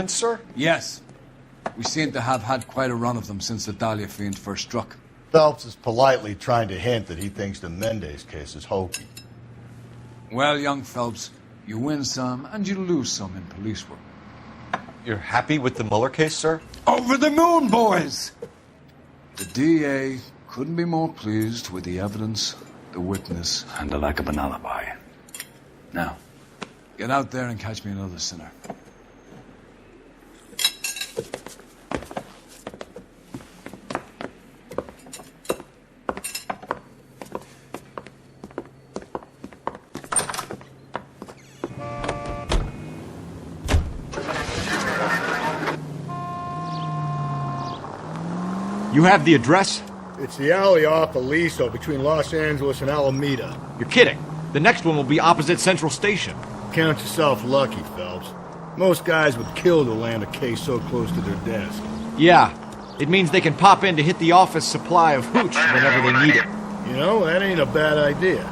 evidence, sir? Yes. We seem to have had quite a run of them since the Dahlia fiend first struck. Phelps is politely trying to hint that he thinks the Mendez case is hokey. Well, young Phelps, you win some and you lose some in police work. You're happy with the Mueller case, sir? Over the moon, boys! The DA couldn't be more pleased with the evidence, the witness, and the lack of an alibi. Now, get out there and catch me another sinner. You have the address? It's the alley off Aliso between Los Angeles and Alameda. You're kidding. The next one will be opposite Central Station. Count yourself lucky, Phelps. Most guys would kill to land a case so close to their desk. Yeah. It means they can pop in to hit the office supply of hooch whenever they need it. You know, that ain't a bad idea.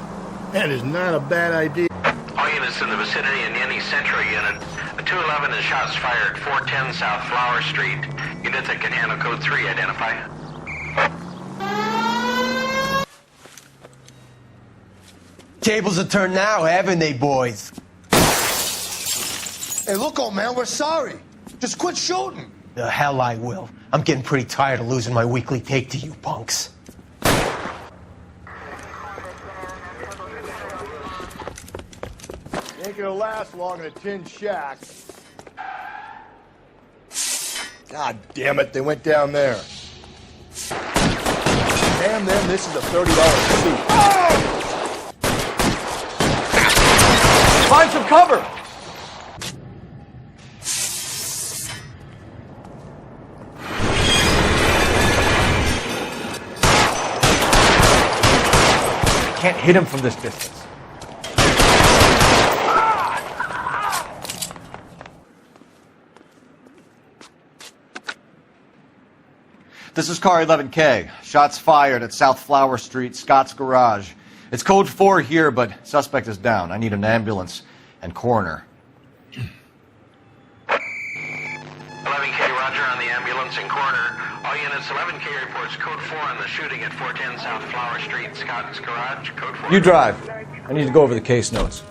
That is not a bad idea. All units in the vicinity in any Central unit. A 211 is shots fired, 410 South Flower Street. Units that can handle code 3, identify. Tables are turned now, haven't they, boys? Hey, look, old man, we're sorry. Just quit shooting. The hell I will. I'm getting pretty tired of losing my weekly take to you punks. Ain't gonna last long in a tin shack. God damn it, they went down there. Damn them, this is a $30 seat. Oh! Find some cover! Can't hit him from this distance. This is car 11K. Shots fired at South Flower Street, Scott's Garage. It's code 4 here, but suspect is down. I need an ambulance and coroner. 11K, roger on the ambulance and coroner. All units, 11K reports code 4 on the shooting at 410 South Flower Street, Scott's Garage. Code 4. You drive. I need to go over the case notes.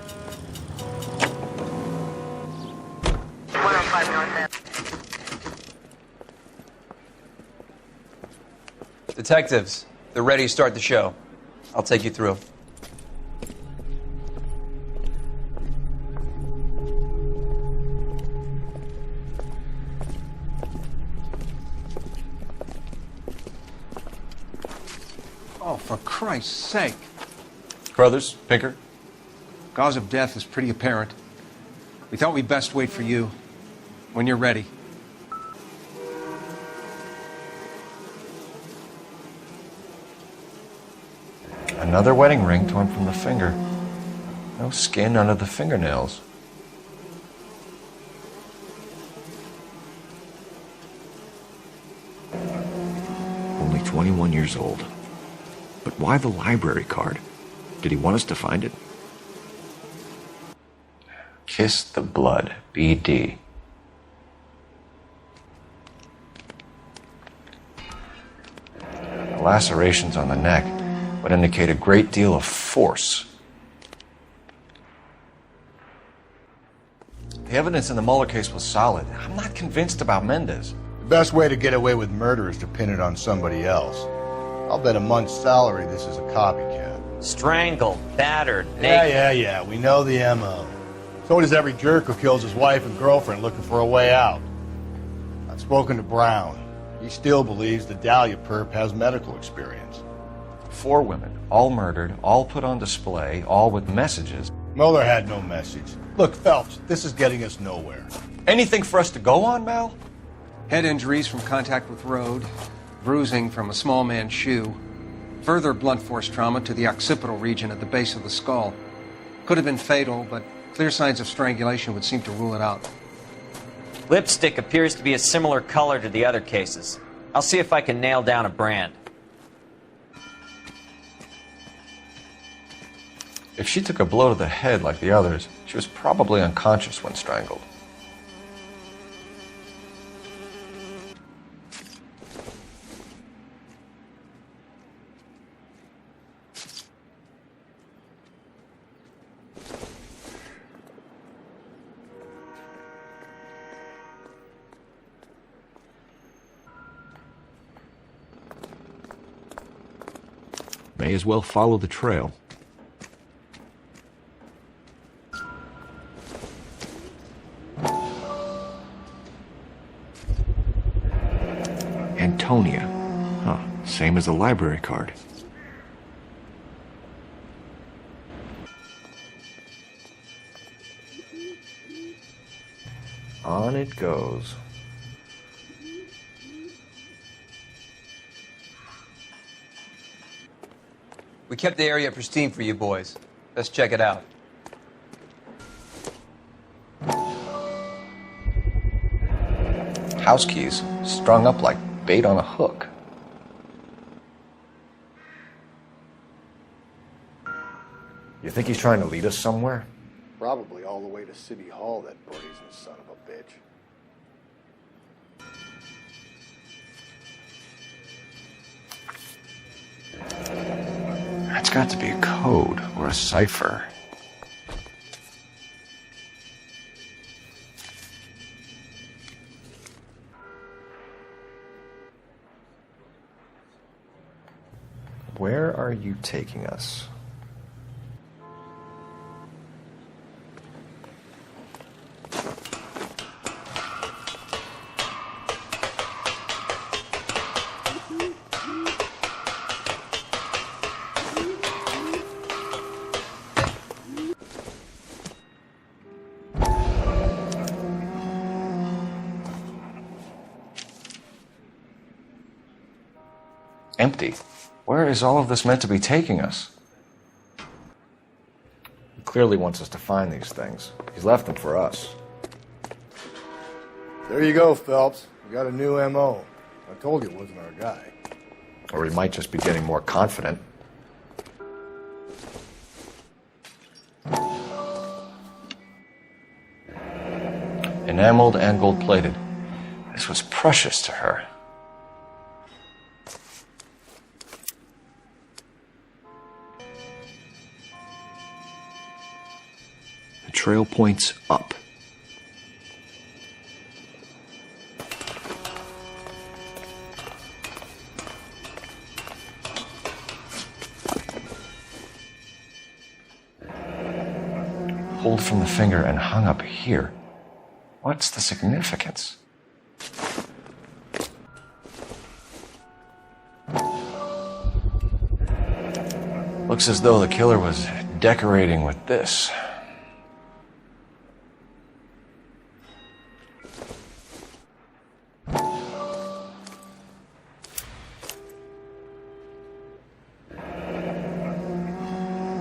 105 North End. Detectives, they're ready to start the show. I'll take you through. Oh, for Christ's sake. Brothers, Pinker? Cause of death is pretty apparent. We thought we'd best wait for you when you're ready. Another wedding ring torn from the finger. No skin under the fingernails. Only 21 years old. But why the library card? Did he want us to find it? Kiss the blood, BD. The lacerations on the neck would indicate a great deal of force. The evidence in the Mueller case was solid. I'm not convinced about Mendez. The best way to get away with murder is to pin it on somebody else. I'll bet a month's salary this is a copycat. Strangled, battered, naked. Yeah. We know the M.O. So does every jerk who kills his wife and girlfriend looking for a way out. I've spoken to Brown. He still believes the Dahlia perp has medical experience. 4 women, all murdered, all put on display, all with messages. Mueller had no message. Look, Phelps, this is getting us nowhere. Anything for us to go on, Mal? Head injuries from contact with road, bruising from a small man's shoe, further blunt force trauma to the occipital region at the base of the skull. Could have been fatal, but clear signs of strangulation would seem to rule it out. Lipstick appears to be a similar color to the other cases. I'll see if I can nail down a brand. If she took a blow to the head like the others, she was probably unconscious when strangled. May as well follow the trail. Antonia. Huh, same as the library card. On it goes. We kept the area pristine for you boys. Let's check it out. House keys strung up like bait on a hook. You think he's trying to lead us somewhere? Probably all the way to City Hall, that brazen son of a bitch. That's got to be a code or a cipher. Where are you taking us? Empty. Where is all of this meant to be taking us? He clearly wants us to find these things. He's left them for us. There you go, Phelps. We got a new M.O. I told you it wasn't our guy. Or he might just be getting more confident. Enameled and gold-plated. This was precious to her. The trail points up. Pulled from the finger and hung up here. What's the significance? Looks as though the killer was decorating with this.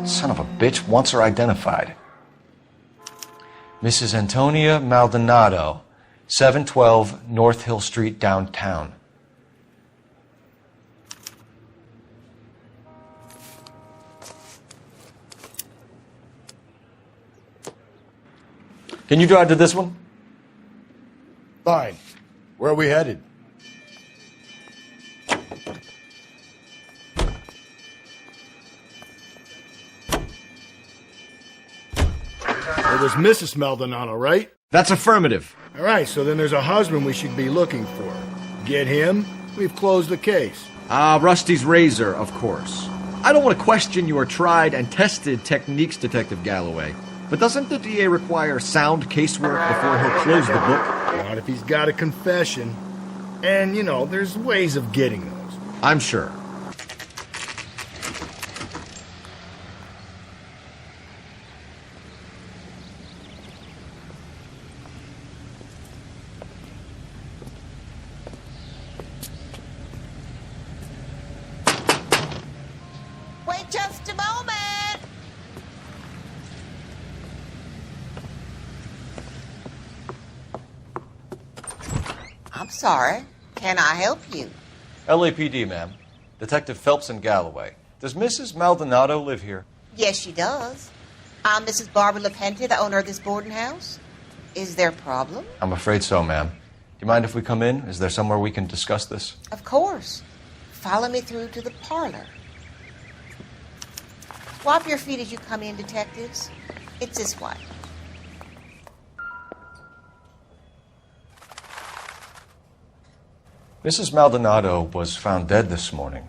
Son of a bitch wants her identified. Mrs. Antonia Maldonado, 712 North Hill Street, downtown. Can you drive to this one? Fine. Where are we headed? It was Mrs. Maldonado, right? That's affirmative. All right, so then there's a husband we should be looking for. Get him, we've closed the case. Rusty's razor, of course. I don't want to question your tried and tested techniques, Detective Galloway. But doesn't the DA require sound casework before he'll close the book? Not if he's got a confession. And, you know, there's ways of getting those. I'm sure. Wait just a moment. I'm sorry. Can I help you? LAPD, ma'am. Detective Phelps and Galloway. Does Mrs. Maldonado live here? Yes, she does. I'm Mrs. Barbara LaPente, the owner of this boarding house. Is there a problem? I'm afraid so, ma'am. Do you mind if we come in? Is there somewhere we can discuss this? Of course. Follow me through to the parlor. Swap your feet as you come in, detectives. It's this way. Mrs. Maldonado was found dead this morning.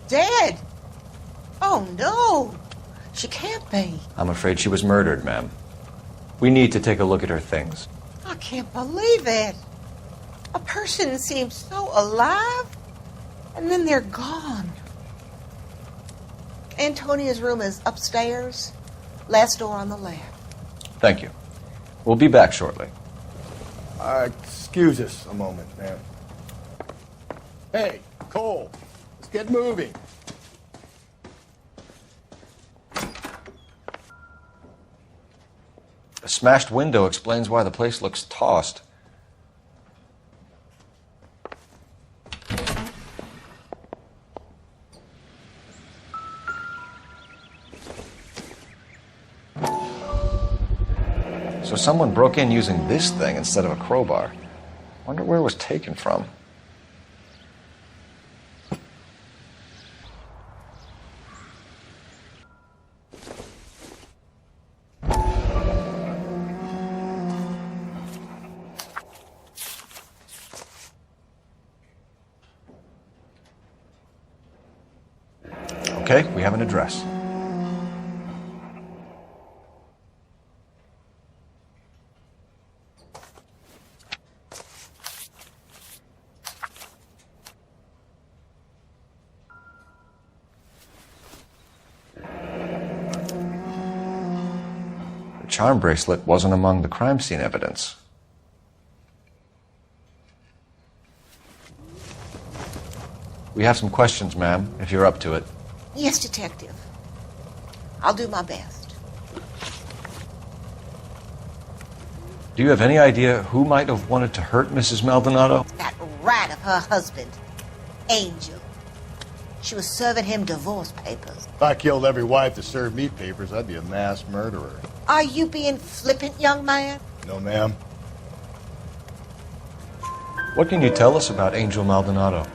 Dead? Oh, no. She can't be. I'm afraid she was murdered, ma'am. We need to take a look at her things. I can't believe it. A person seems so alive, and then they're gone. Antonia's room is upstairs, last door on the left. Thank you. We'll be back shortly. Excuse us a moment, ma'am. Hey, Cole, let's get moving. A smashed window explains why the place looks tossed. So someone broke in using this thing instead of a crowbar. Wonder where it was taken from. Okay, we have an address. The charm bracelet wasn't among the crime scene evidence. We have some questions, ma'am, if you're up to it. Yes, Detective. I'll do my best. Do you have any idea who might have wanted to hurt Mrs. Maldonado? That rat of her husband, Angel. She was serving him divorce papers. If I killed every wife that served me papers, I'd be a mass murderer. Are you being flippant, young man? No, ma'am. What can you tell us about Angel Maldonado?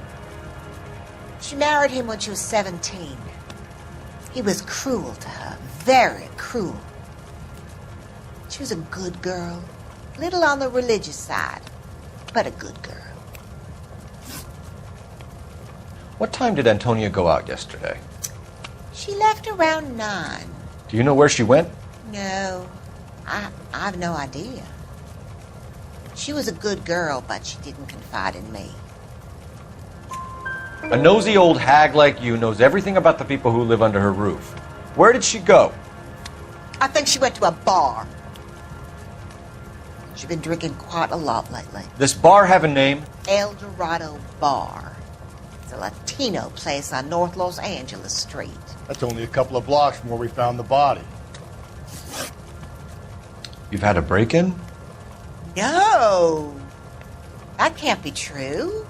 She married him when she was 17. He was cruel to her, very cruel. She was a good girl, little on the religious side, but a good girl. What time did Antonia go out yesterday? She left around 9. Do you know where she went? No, I've no idea. She was a good girl, but she didn't confide in me. A nosy old hag like you knows everything about the people who live under her roof. Where did she go? I think she went to a bar. She's been drinking quite a lot lately. This bar have a name? El Dorado Bar. It's a Latino place on North Los Angeles Street. That's only a couple of blocks from where we found the body. You've had a break-in? No. That can't be true.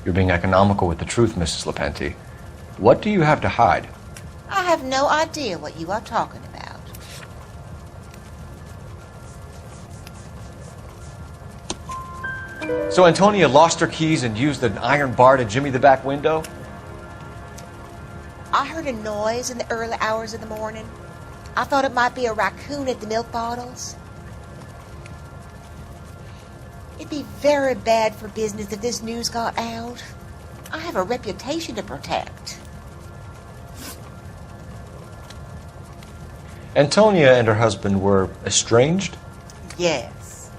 You're being economical with the truth, Mrs. Lepenti. What do you have to hide? I have no idea what you are talking about. So Antonia lost her keys and used an iron bar to jimmy the back window? I heard a noise in the early hours of the morning. I thought it might be a raccoon at the milk bottles. It'd be very bad for business if this news got out. I have a reputation to protect. Antonia and her husband were estranged? Yes.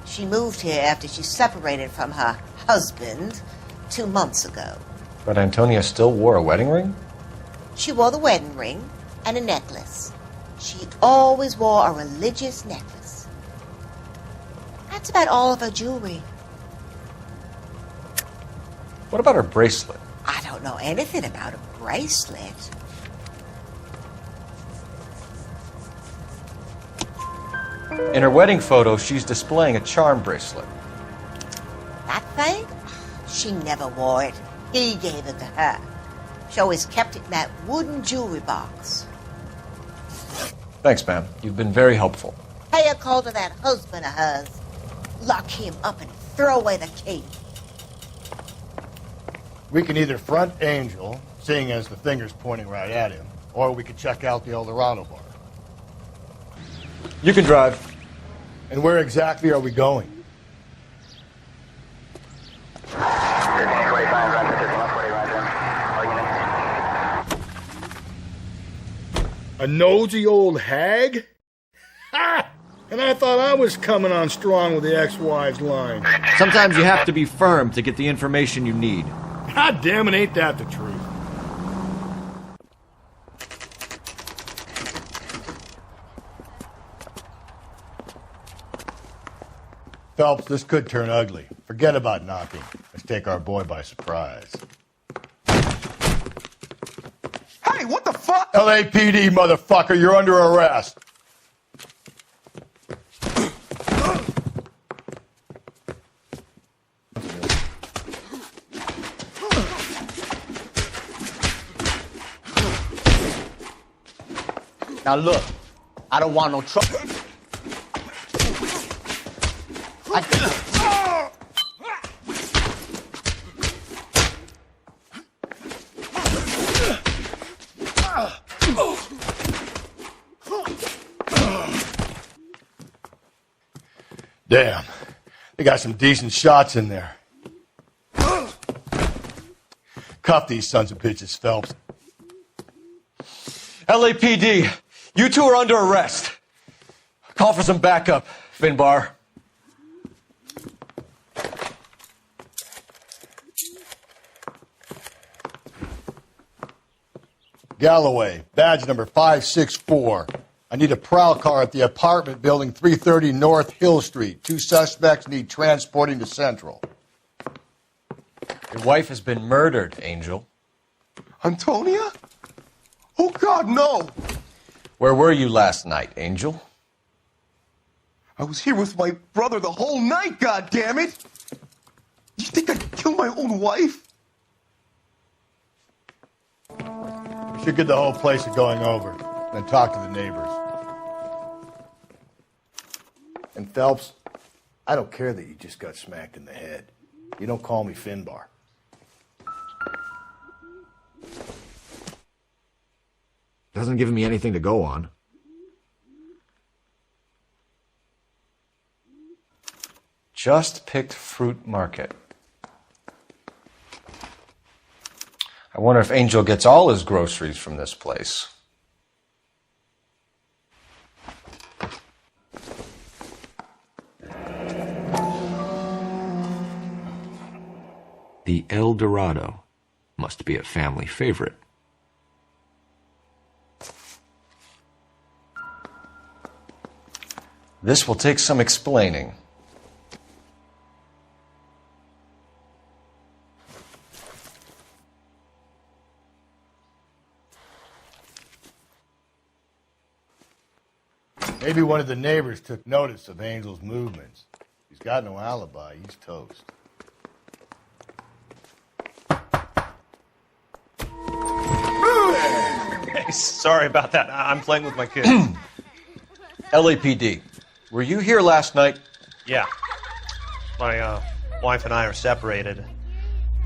She moved here after she separated from her husband 2 months ago. But Antonia still wore a wedding ring? She wore the wedding ring and a necklace. She always wore a religious necklace. That's about all of her jewelry. What about her bracelet? I don't know anything about a bracelet. In her wedding photo, she's displaying a charm bracelet. That thing? She never wore it. He gave it to her. She always kept it in that wooden jewelry box. Thanks, ma'am. You've been very helpful. Pay a call to that husband of hers. Lock him up and throw away the key. We can either front Angel, seeing as the finger's pointing right at him, or we could check out the El Dorado bar. You can drive. And where exactly are we going? A nosy old hag? Ha! And I thought I was coming on strong with the ex-wives line. Sometimes you have to be firm to get the information you need. God damn it, ain't that the truth? Phelps, this could turn ugly. Forget about knocking. Let's take our boy by surprise. Hey, what the fuck? LAPD, motherfucker, you're under arrest. Now look, I don't want no trouble. Damn, they got some decent shots in there. Cuff these sons of bitches, Phelps. LAPD, you two are under arrest. Call for some backup, Finbar. Galloway, badge number 564. I need a prowl car at the apartment building 330 North Hill Street. 2 suspects need transporting to Central. Your wife has been murdered, Angel. Antonia? Oh, God, no. Where were you last night, Angel? I was here with my brother the whole night, God damn it! You think I'd kill my own wife? We should get the whole place going over, then talk to the neighbors. And Phelps, I don't care that you just got smacked in the head. You don't call me Finbar. Doesn't give me anything to go on. Just picked fruit market. I wonder if Angel gets all his groceries from this place. The El Dorado must be a family favorite. This will take some explaining. Maybe one of the neighbors took notice of Angel's movements. He's got no alibi. He's toast. Hey, sorry about that. I'm playing with my kids. LAPD, were you here last night? Yeah. My wife and I are separated,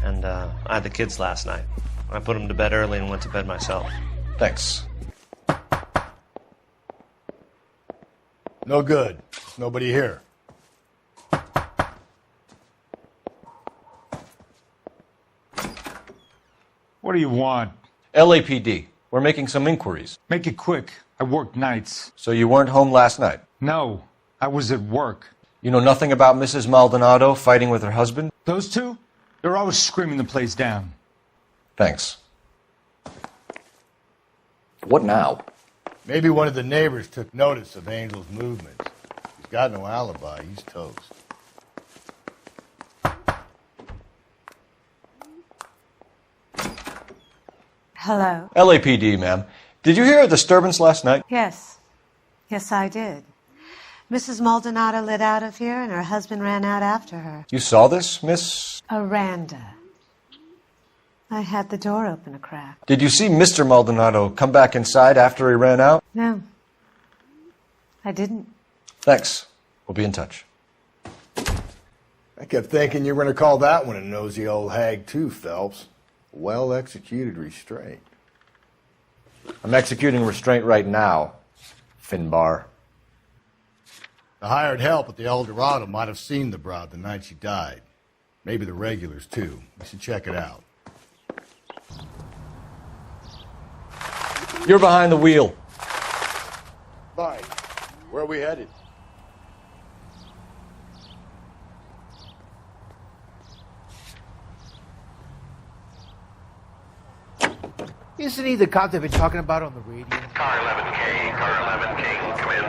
and I had the kids last night. I put them to bed early and went to bed myself. Thanks. No good. There's nobody here. What do you want? LAPD, we're making some inquiries. Make it quick. I work nights. So you weren't home last night? No, I was at work. You know nothing about Mrs. Maldonado fighting with her husband? Those two? They're always screaming the place down. Thanks. What now? Maybe one of the neighbors took notice of Angel's movements. He's got no alibi. He's toast. Hello? LAPD, ma'am. Did you hear a disturbance last night? Yes. Yes, I did. Mrs. Maldonado lit out of here, and her husband ran out after her. You saw this, Miss? Aranda. I had the door open a crack. Did you see Mr. Maldonado come back inside after he ran out? No. I didn't. Thanks. We'll be in touch. I kept thinking you were going to call that one a nosy old hag too, Phelps. Well-executed restraint. I'm executing restraint right now, Finbar. The hired help at the El Dorado might have seen the broad the night she died. Maybe the regulars, too. We should check it out. You're behind the wheel. Fine. Where are we headed? Isn't he the cop they've been talking about on the radio? Car 11K, car 11 King, come in.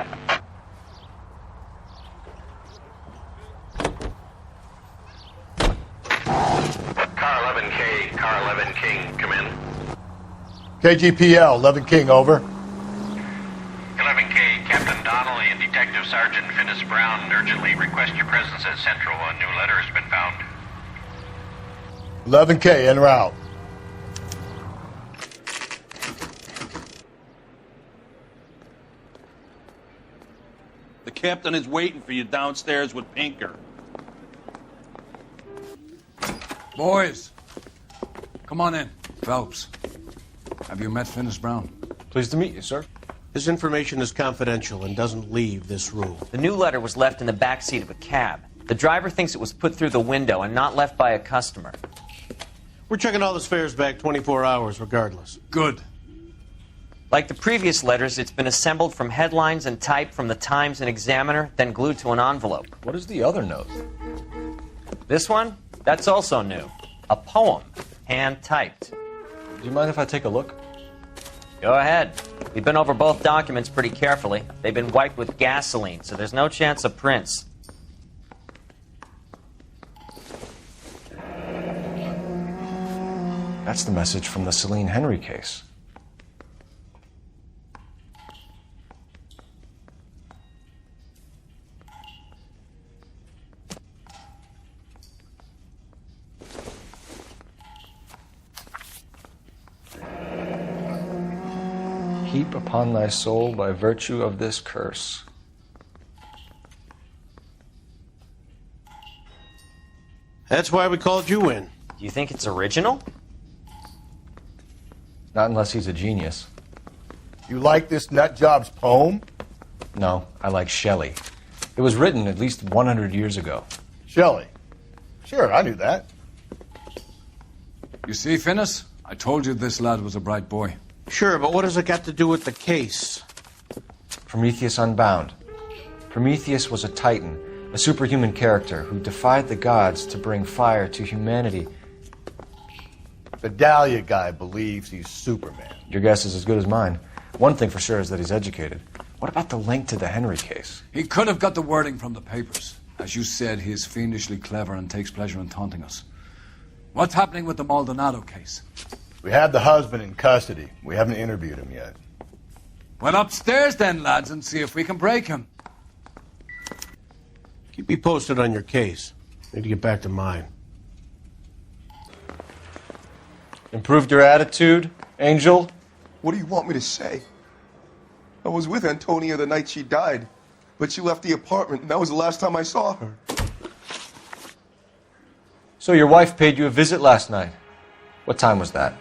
Car 11K, car 11 King, come in. KGPL, 11 King, over. 11K, Captain Donnelly and Detective Sergeant Finis Brown urgently request your presence at Central. A new letter has been found. 11K, en route. The captain is waiting for you downstairs with Pinker. Boys, come on in. Phelps, have you met Finis Brown? Pleased to meet you, sir. This information is confidential and doesn't leave this room. The new letter was left in the back seat of a cab. The driver thinks it was put through the window and not left by a customer. We're checking all the fares back 24 hours regardless. Good. Like the previous letters, it's been assembled from headlines and typed from the Times and Examiner, then glued to an envelope. What is the other note? This one? That's also new. A poem, hand-typed. Do you mind if I take a look? Go ahead. We've been over both documents pretty carefully. They've been wiped with gasoline, so there's no chance of prints. That's the message from the Celine Henry case. Heap upon thy soul by virtue of this curse. That's why we called you in. Do you think it's original? Not unless he's a genius. You like this nutjob's poem? No, I like Shelley. It was written at least 100 years ago. Shelley? Sure, I knew that. You see, Finis? I told you this lad was a bright boy. Sure, but what has it got to do with the case? Prometheus Unbound. Prometheus was a titan, a superhuman character who defied the gods to bring fire to humanity. The Dahlia guy believes he's Superman. Your guess is as good as mine. One thing for sure is that he's educated. What about the link to the Henry case? He could have got the wording from the papers. As you said, he is fiendishly clever and takes pleasure in taunting us. What's happening with the Maldonado case? We have the husband in custody. We haven't interviewed him yet. Well, upstairs then, lads, and see if we can break him. Keep me posted on your case. Need to get back to mine. Improved your attitude, Angel? What do you want me to say? I was with Antonia the night she died, but she left the apartment, and that was the last time I saw her. So your wife paid you a visit last night. What time was that?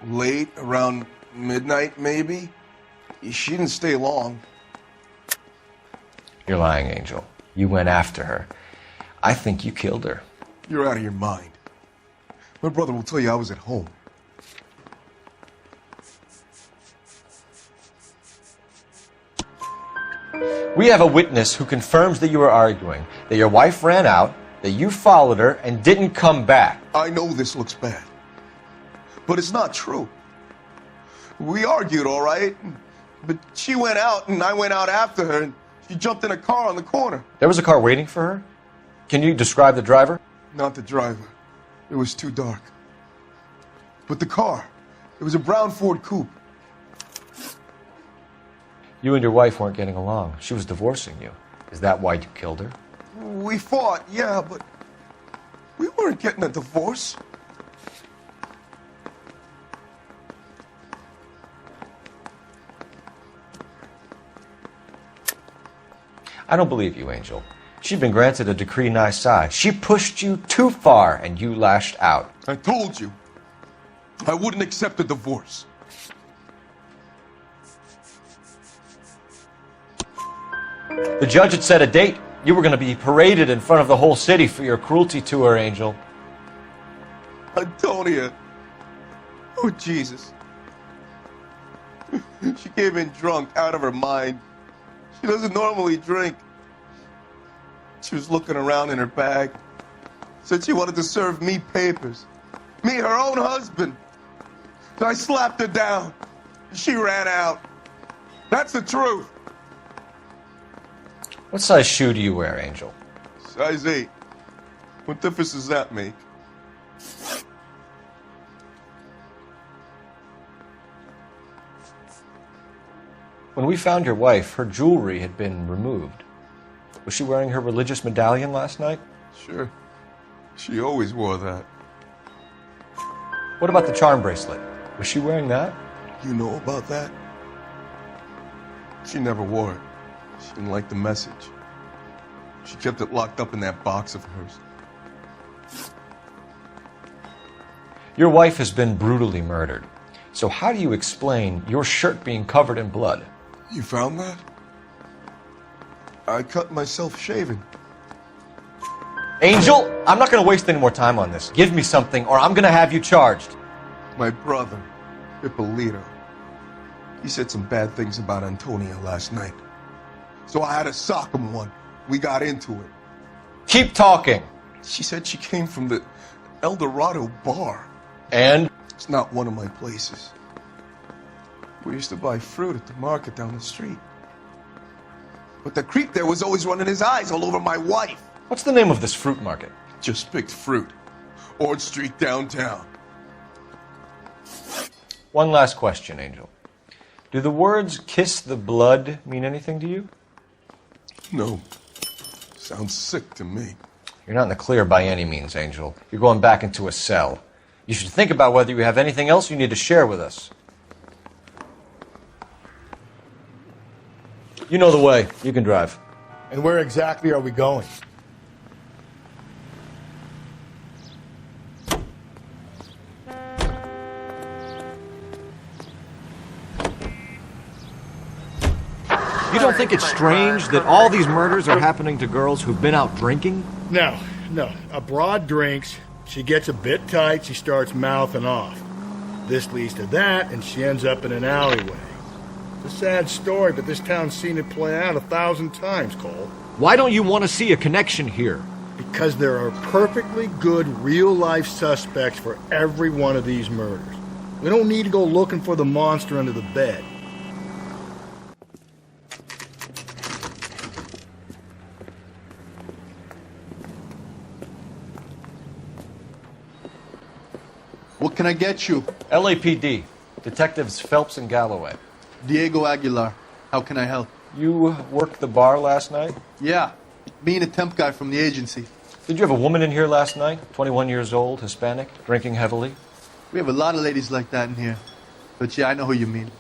Late, around midnight, maybe? She didn't stay long. You're lying, Angel. You went after her. I think you killed her. You're out of your mind. My brother will tell you I was at home. We have a witness who confirms that you were arguing, that your wife ran out, that you followed her, and didn't come back. I know this looks bad, but it's not true. We argued, all right, but she went out and I went out after her, and she jumped in a car on the corner. There was a car waiting for her? Can you describe the driver? Not the driver. It was too dark. But the car, it was a brown Ford coupe. You and your wife weren't getting along. She was divorcing you. Is that why you killed her? We fought, yeah, but we weren't getting a divorce. I don't believe you, Angel. She'd been granted a decree nisi. She pushed you too far, and you lashed out. I told you. I wouldn't accept a divorce. The judge had set a date. You were going to be paraded in front of the whole city for your cruelty to her, Angel. Antonia. Oh, Jesus. She came in drunk, out of her mind. She doesn't normally drink. She was looking around in her bag. Said she wanted to serve me papers. Me, her own husband. So I slapped her down. She ran out. That's the truth. What size shoe do you wear, Angel? Size 8. What difference does that make? When we found your wife, her jewelry had been removed. Was she wearing her religious medallion last night? Sure. She always wore that. What about the charm bracelet? Was she wearing that? You know about that? She never wore it. She didn't like the message. She kept it locked up in that box of hers. Your wife has been brutally murdered. So how do you explain your shirt being covered in blood? You found that? I cut myself shaving. Angel, I'm not going to waste any more time on this. Give me something or I'm going to have you charged. My brother, Ippolito, he said some bad things about Antonia last night. So I had to sock him one. We got into it. Keep talking. She said she came from the El Dorado bar. And? It's not one of my places. We used to buy fruit at the market down the street. But the creep there was always running his eyes all over my wife. What's the name of this fruit market? Just picked fruit. Ord Street downtown. One last question, Angel. Do the words kiss the blood mean anything to you? No. Sounds sick to me. You're not in the clear by any means, Angel. You're going back into a cell. You should think about whether you have anything else you need to share with us. You know the way. You can drive. And where exactly are we going? You don't think it's strange that all these murders are happening to girls who've been out drinking? No. A broad drinks, she gets a bit tight, she starts mouthing off. This leads to that, and she ends up in an alleyway. It's a sad story, but this town's seen it play out 1,000 times, Cole. Why don't you want to see a connection here? Because there are perfectly good real-life suspects for every one of these murders. We don't need to go looking for the monster under the bed. What can I get you? LAPD. Detectives Phelps and Galloway. Diego Aguilar. How can I help? You worked the bar last night? Yeah. Me and a temp guy from the agency. Did you have a woman in here last night? 21 years old, Hispanic, drinking heavily? We have a lot of ladies like that in here. But yeah, I know who you mean.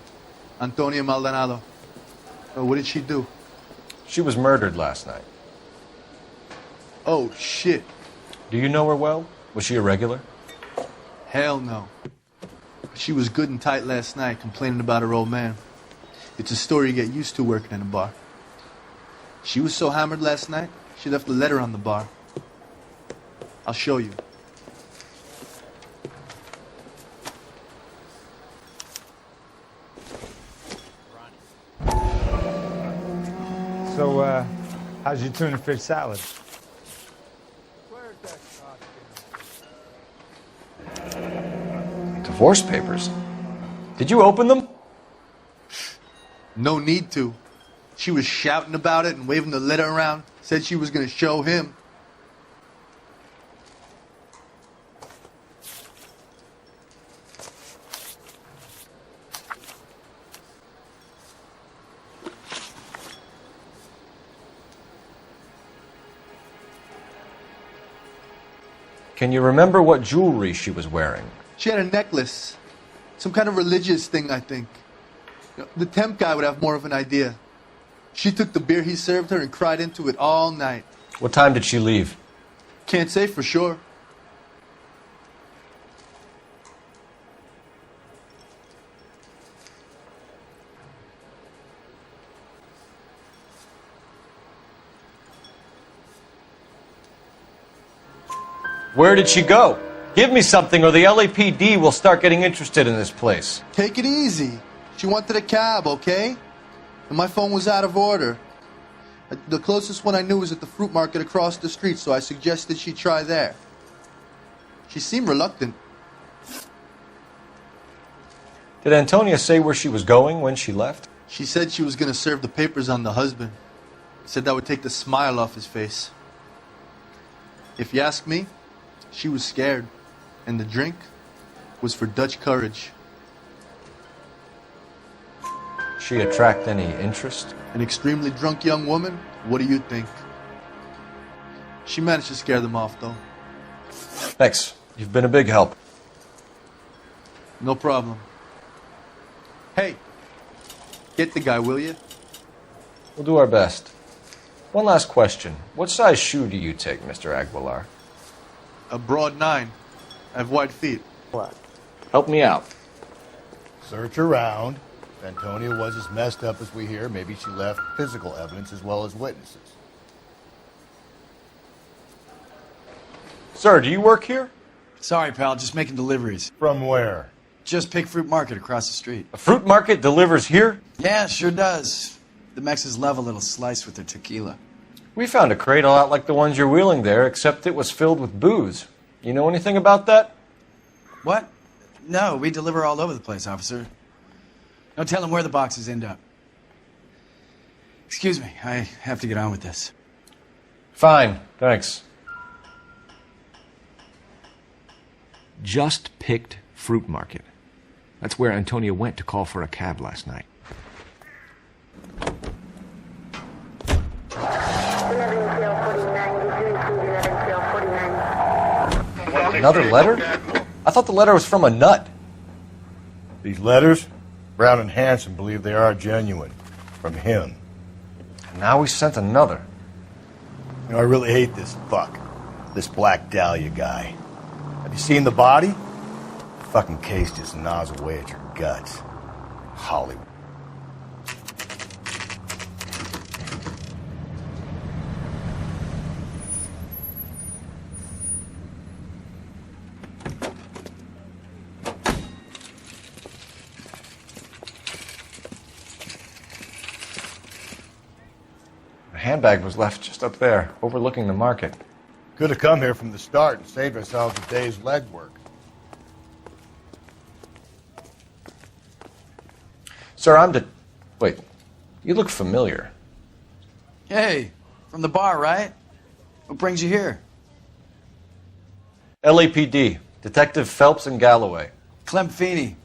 Antonia Maldonado. What did she do? She was murdered last night. Oh, shit. Do you know her well? Was she a regular? Hell no. She was good and tight last night, complaining about her old man. It's a story you get used to working in a bar. She was so hammered last night, she left a letter on the bar. I'll show you. So, how's your tuna fish salad? Divorce papers? Did you open them? No need to. She was shouting about it and waving the letter around. Said she was going to show him. Can you remember what jewelry she was wearing? She had a necklace. Some kind of religious thing, I think. The temp guy would have more of an idea. She took the beer he served her and cried into it all night. What time did she leave? Can't say for sure. Where did she go? Give me something or the LAPD will start getting interested in this place. Take it easy. She wanted a cab, okay? And my phone was out of order. The closest one I knew was at the fruit market across the street, so I suggested she try there. She seemed reluctant. Did Antonia say where she was going when she left? She said she was going to serve the papers on the husband. Said that would take the smile off his face. If you ask me, she was scared. And the drink was for Dutch courage. She attract any interest? An extremely drunk young woman? What do you think? She managed to scare them off, though. Thanks. You've been a big help. No problem. Hey, get the guy, will you? We'll do our best. One last question. What size shoe do you take, Mr. Aguilar? A broad 9. I have wide feet. What? Help me out. Search around. If Antonia was as messed up as we hear, maybe she left physical evidence as well as witnesses. Sir, do you work here? Sorry, pal, just making deliveries. From where? Just Pig Fruit Market across the street. A fruit market delivers here? Yeah, sure does. The Mexes love a little slice with their tequila. We found a crate a lot like the ones you're wheeling there, except it was filled with booze. You know anything about that? What? No, we deliver all over the place, officer. Don't tell them where the boxes end up. Excuse me, I have to get on with this. Fine, thanks. Just Picked Fruit Market. That's where Antonia went to call for a cab last night. Another letter? I thought the letter was from a nut. These letters? Brown and Hanson believe they are genuine. From him. And now we sent another. You know, I really hate this fuck. This Black Dahlia guy. Have you seen the body? The fucking case just gnaws away at your guts. Hollywood. The handbag was left just up there, overlooking the market. Could have come here from the start and saved ourselves a day's legwork. Sir, Wait, you look familiar. Hey, from the bar, right? What brings you here? LAPD, Detective Phelps and Galloway. Clem Feeney.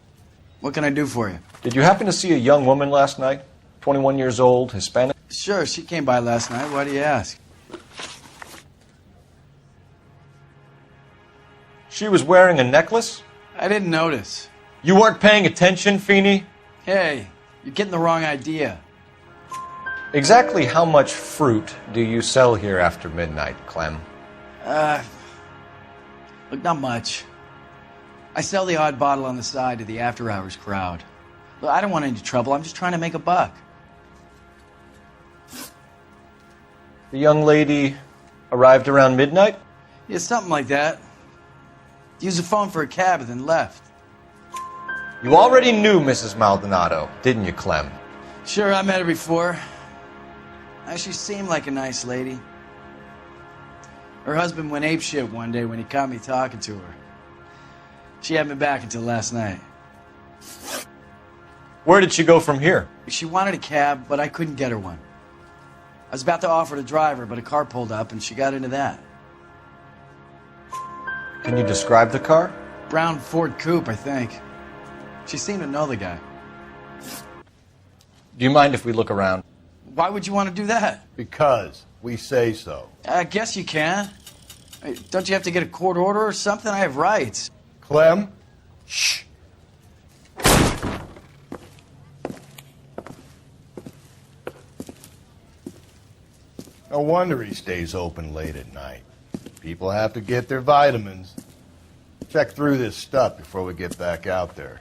What can I do for you? Did you happen to see a young woman last night? 21 years old, Hispanic? Sure, she came by last night. Why do you ask? She was wearing a necklace? I didn't notice. You weren't paying attention, Feeney? Hey, you're getting the wrong idea. Exactly how much fruit do you sell here after midnight, Clem? Look, not much. I sell the odd bottle on the side to the after-hours crowd. Look, I don't want any trouble. I'm just trying to make a buck. The young lady arrived around midnight? Yeah, something like that. Used the phone for a cab and then left. You already knew Mrs. Maldonado, didn't you, Clem? Sure, I met her before. She seemed like a nice lady. Her husband went apeshit one day when he caught me talking to her. She had me back until last night. Where did she go from here? She wanted a cab, but I couldn't get her one. I was about to offer to drive her, but a car pulled up and she got into that. Can you describe the car? Brown Ford Coupe, I think. She seemed to know the guy. Do you mind if we look around? Why would you want to do that? Because we say so. I guess you can. Hey, don't you have to get a court order or something? I have rights. Clem? Shh. No wonder he stays open late at night. People have to get their vitamins. Check through this stuff before we get back out there.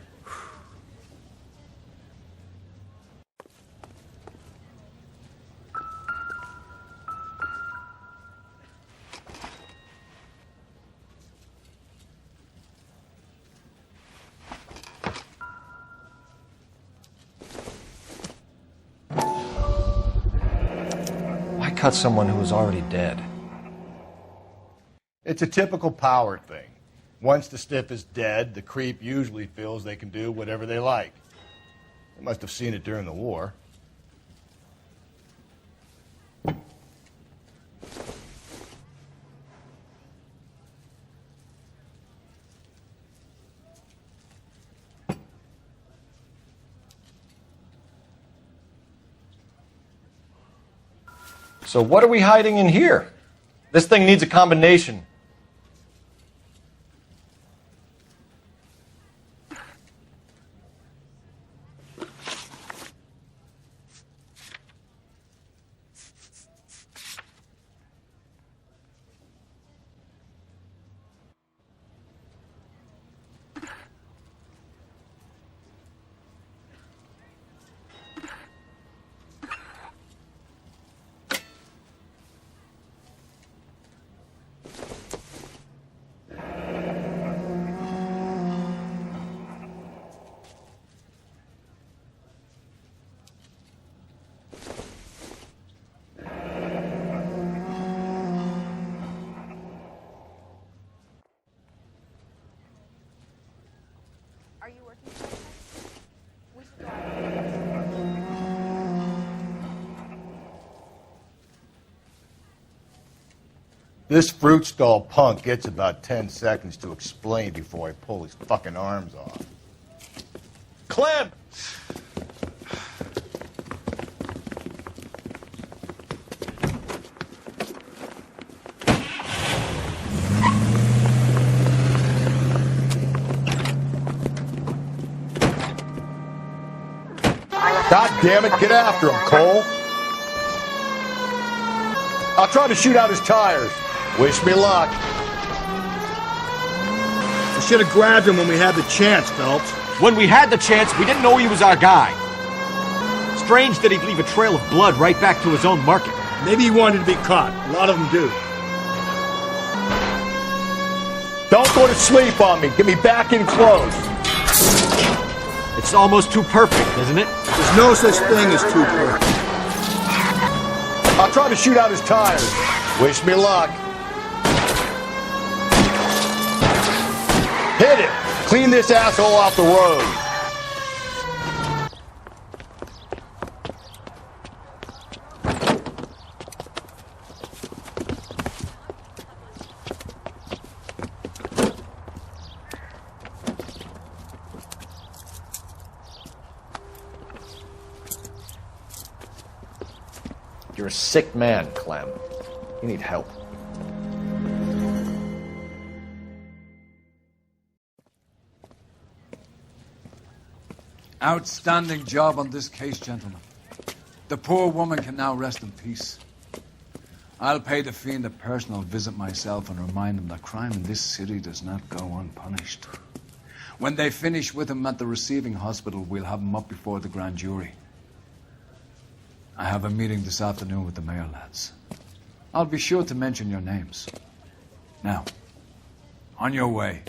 cut someone who was already dead? It's a typical power thing. Once the stiff is dead, the creep usually feels they can do whatever they like. They must have seen it during the war. So what are we hiding in here? This thing needs a combination. This fruit stall punk gets about 10 seconds to explain before I pull his fucking arms off. Clem! God damn it, get after him, Cole. I'll try to shoot out his tires. Wish me luck. I should have grabbed him when we had the chance, Phelps. When we had the chance, we didn't know he was our guy. Strange that he'd leave a trail of blood right back to his own market. Maybe he wanted to be caught. A lot of them do. Don't go to sleep on me. Get me back in close. It's almost too perfect, isn't it? There's no such thing as too perfect. I'll try to shoot out his tires. Wish me luck. Hit it! Clean this asshole off the road. You're a sick man, Clem. You need help. Outstanding job on this case, gentlemen. The poor woman can now rest in peace. I'll pay the fiend a personal visit myself and remind him that crime in this city does not go unpunished. When they finish with him at the receiving hospital, we'll have him up before the grand jury. I have a meeting this afternoon with the mayor lads. I'll be sure to mention your names. Now, on your way.